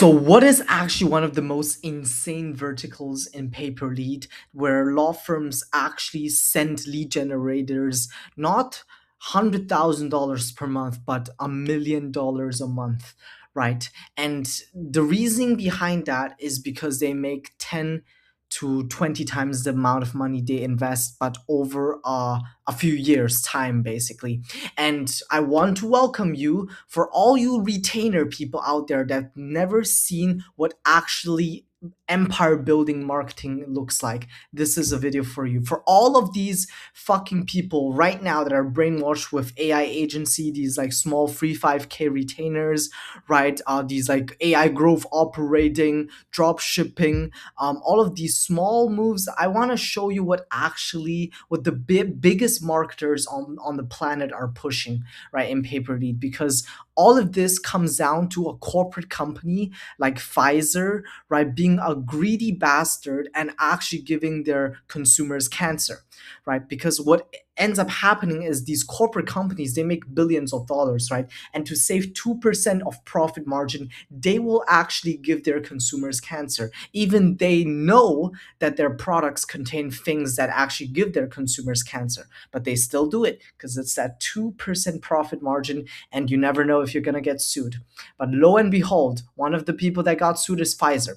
So, what is actually one of the most insane verticals in pay per lead where law firms actually send lead generators not $100,000 per month, but $1 million a month, right? And the reason behind that is because they make 10 to 20 times the amount of money they invest, but over a few years' time, basically. And I want to welcome you for all you retainer people out there that never seen what actually empire building marketing looks like. This is a video for you. For all of these fucking people right now that are brainwashed with AI agency, these like small free 5K retainers, right? These like AI growth operating, drop shipping, all of these small moves. I want to show you what the biggest marketers on the planet are pushing, right, in pay per lead, because all of this comes down to a corporate company like Pfizer, right, being a greedy bastard and actually giving their consumers cancer, right? Because what ends up happening is these corporate companies, they make billions of dollars, right? And to save 2% of profit margin, they will actually give their consumers cancer. Even they know that their products contain things that actually give their consumers cancer, but they still do it because it's that 2% profit margin, and you never know if you're going to get sued. But lo and behold, one of the people that got sued is Pfizer.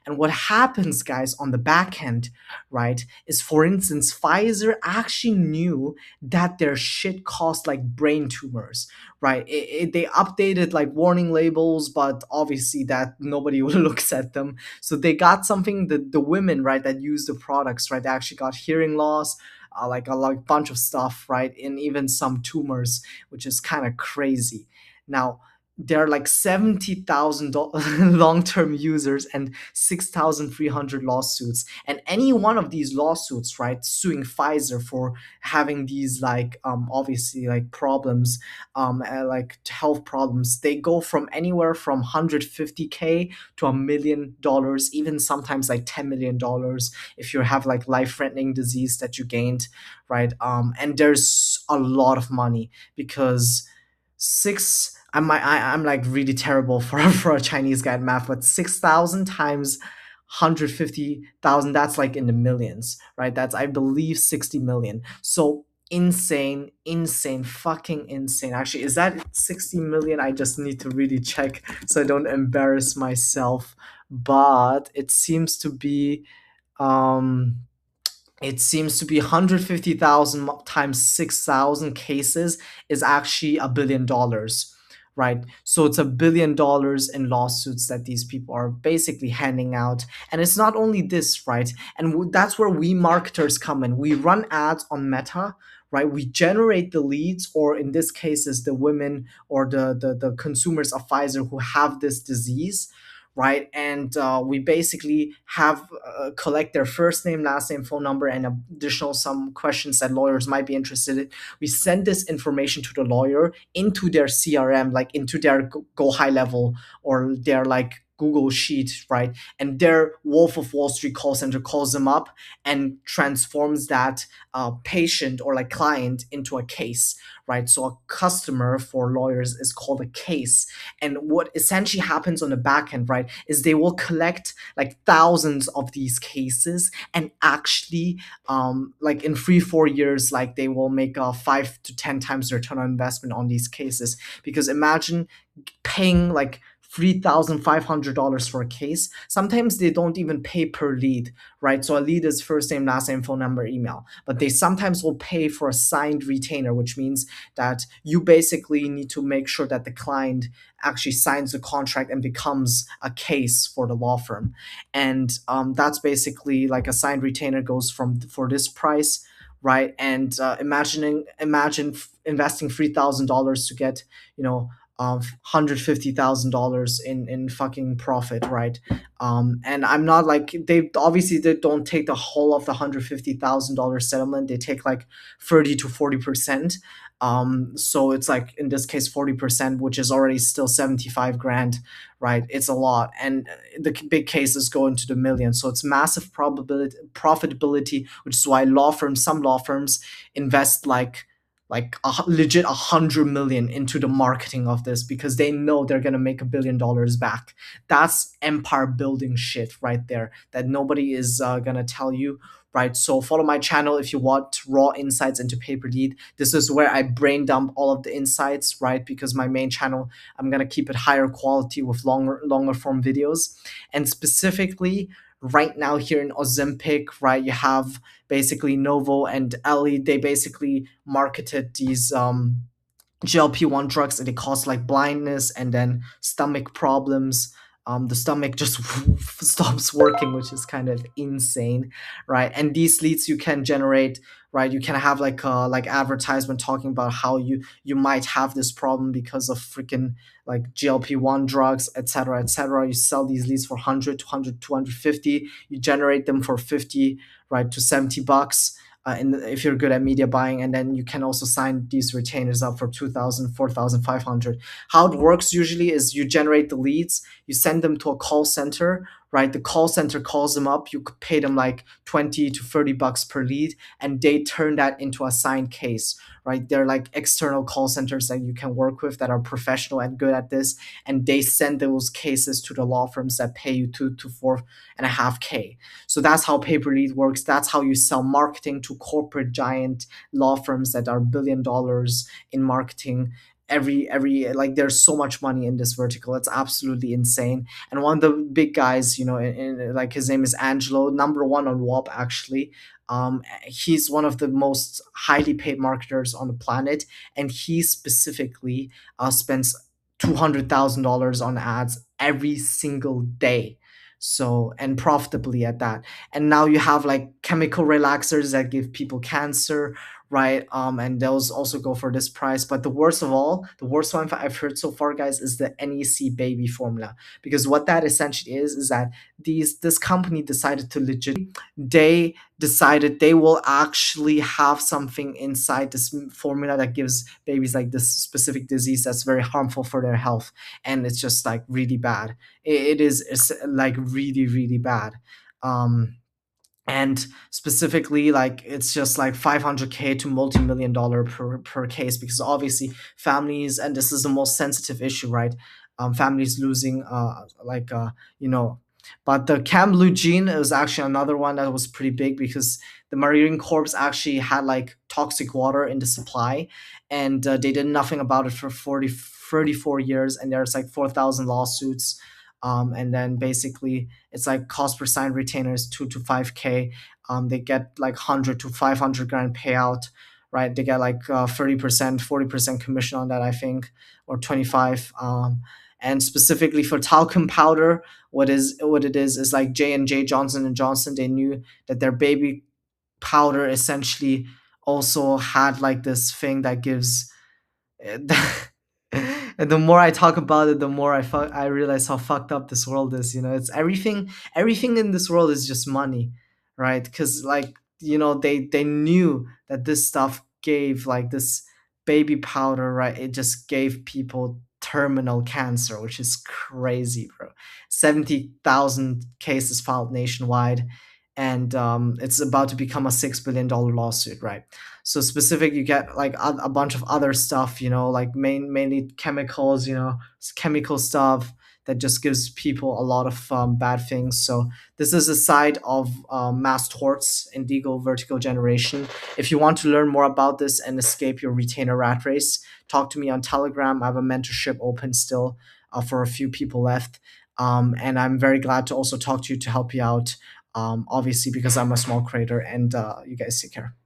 And what happens, guys, on the back end, right, is, for instance, Pfizer actually knew that their shit caused like brain tumors, right? They updated like warning labels, but obviously that nobody looks at them. So they got something that the women, right, that use the products, right, they actually got hearing loss, like a like bunch of stuff, right, and even some tumors, which is kind of crazy. Now, there are like 70,000 long-term users and 6,300 lawsuits, and any one of these lawsuits, right, suing Pfizer for having these like obviously like problems, like health problems, they go from anywhere from 150K to $1 million, even sometimes like $10 million if you have like life-threatening disease that you gained, right? And there's a lot of money because six I'm like really terrible for for a Chinese guy at math, but 6,000 times 150,000, that's like in the millions, right? That's, I believe, 60 million. So insane, insane, fucking insane. Actually, is that 60 million? I just need to really check so I don't embarrass myself. But um it seems to be 150,000 times 6,000 cases is actually $1 billion, right? So it's $1 billion in lawsuits that these people are basically handing out. And it's not only this, right? And that's where we marketers come in. We run ads on Meta, right? We generate the leads, or in this case, is the women or the consumers of Pfizer who have this disease, right? And we basically have collect their first name, last name, phone number, and additional some questions that lawyers might be interested in. We send this information to the lawyer into their CRM, like into their Go High Level or their like Google Sheet, right? And their Wolf of Wall Street call center calls them up and transforms that patient or like client into a case, right? So a customer for lawyers is called a case. And what essentially happens on the back end, right, is they will collect like thousands of these cases and actually, like in 3 4 years, like they will make a 5 to 10 times return on investment on these cases. Because imagine paying like $3,500 for a case. Sometimes they don't even pay per lead, right? So a lead is first name, last name, phone number, email. But they sometimes will pay for a signed retainer, which means that you basically need to make sure that the client actually signs the contract and becomes a case for the law firm. And that's basically like a signed retainer goes from for this price, right? And imagine investing $3,000 to get, you know, of $150,000 in fucking profit, right? And I'm not like, they don't take the whole of the $150,000 settlement. They take like 30 to 40%. So it's like in this case 40%, which is already still 75 grand, right? It's a lot, and the big cases go into the millions. So it's massive probability profitability, which is why some law firms invest like legit 100 million into the marketing of this because they know they're gonna make $1 billion back. That's empire building shit right there that nobody is gonna tell you. Right, so follow my channel if you want raw insights into paper lead. This is where I brain dump all of the insights, right? Because my main channel, I'm gonna keep it higher quality with longer form videos. And specifically, right now here in Ozempic, right, you have basically Novo and Ellie. They basically marketed these GLP-1 drugs and they cause like blindness and then stomach problems. The stomach just stops working, which is kind of insane, right? And these leads you can generate, right? You can have like advertisement talking about how you might have this problem because of freaking like GLP-1 drugs, etc., etc. You sell these leads for 100, 200, 250. You generate them for 50, right, to $70. And if you're good at media buying, and then you can also sign these retainers up for 2,000, 4,500. How it works usually is you generate the leads, you send them to a call center, right? The call center calls them up, you could pay them like 20 to 30 bucks per lead, and they turn that into a signed case, right? They're like external call centers that you can work with that are professional and good at this, and they send those cases to the law firms that pay you 2 to 4.5K. So that's how pay per lead works. That's how you sell marketing to corporate giant law firms that are $1 billion in marketing. Every like there's so much money in this vertical. It's absolutely insane. And one of the big guys, like his name is Angelo, number one on WAP actually. He's one of the most highly paid marketers on the planet, and he specifically spends $200,000 on ads every single day, so, and profitably at that. And now you have like chemical relaxers that give people cancer, right? And those also go for this price. But the worst of all, the worst one I've heard so far, guys, is the NEC baby formula. Because what that essentially is that this company decided to legit, they decided they will actually have something inside this formula that gives babies like this specific disease that's very harmful for their health, and it's just like really bad. It is, it's like really really bad. And specifically, like it's just like 500K to multi-million dollar per case, because obviously families, and this is the most sensitive issue, right? Families losing you know but the cam blue gene is actually another one that was pretty big, because the Marine Corps actually had like toxic water in the supply, and they did nothing about it for 34 years, and there's like 4,000 lawsuits. And then basically it's like cost per sign retainer is 2 to 5K. They get like 100 to 500 grand payout, right? They get like 30%, 40% commission on that, I think, or 25. And specifically for talcum powder, what it is like J&J, Johnson and Johnson. They knew that their baby powder essentially also had like this thing that gives and the more I talk about it, the more I realize how fucked up this world is. It's everything in this world is just money, right? Because like they knew that this stuff gave like this baby powder, right? It just gave people terminal cancer, which is crazy, bro. 70,000 cases filed nationwide, and it's about to become a $6 billion lawsuit, right? So specific, you get like a bunch of other stuff, like mainly chemicals, chemical stuff that just gives people a lot of bad things. So this is a side of mass torts, indigo vertical generation. If you want to learn more about this and escape your retainer rat race, talk to me on Telegram. I have a mentorship open still for a few people left. And I'm very glad to also talk to you to help you out, obviously because I'm a small creator. And you guys take care.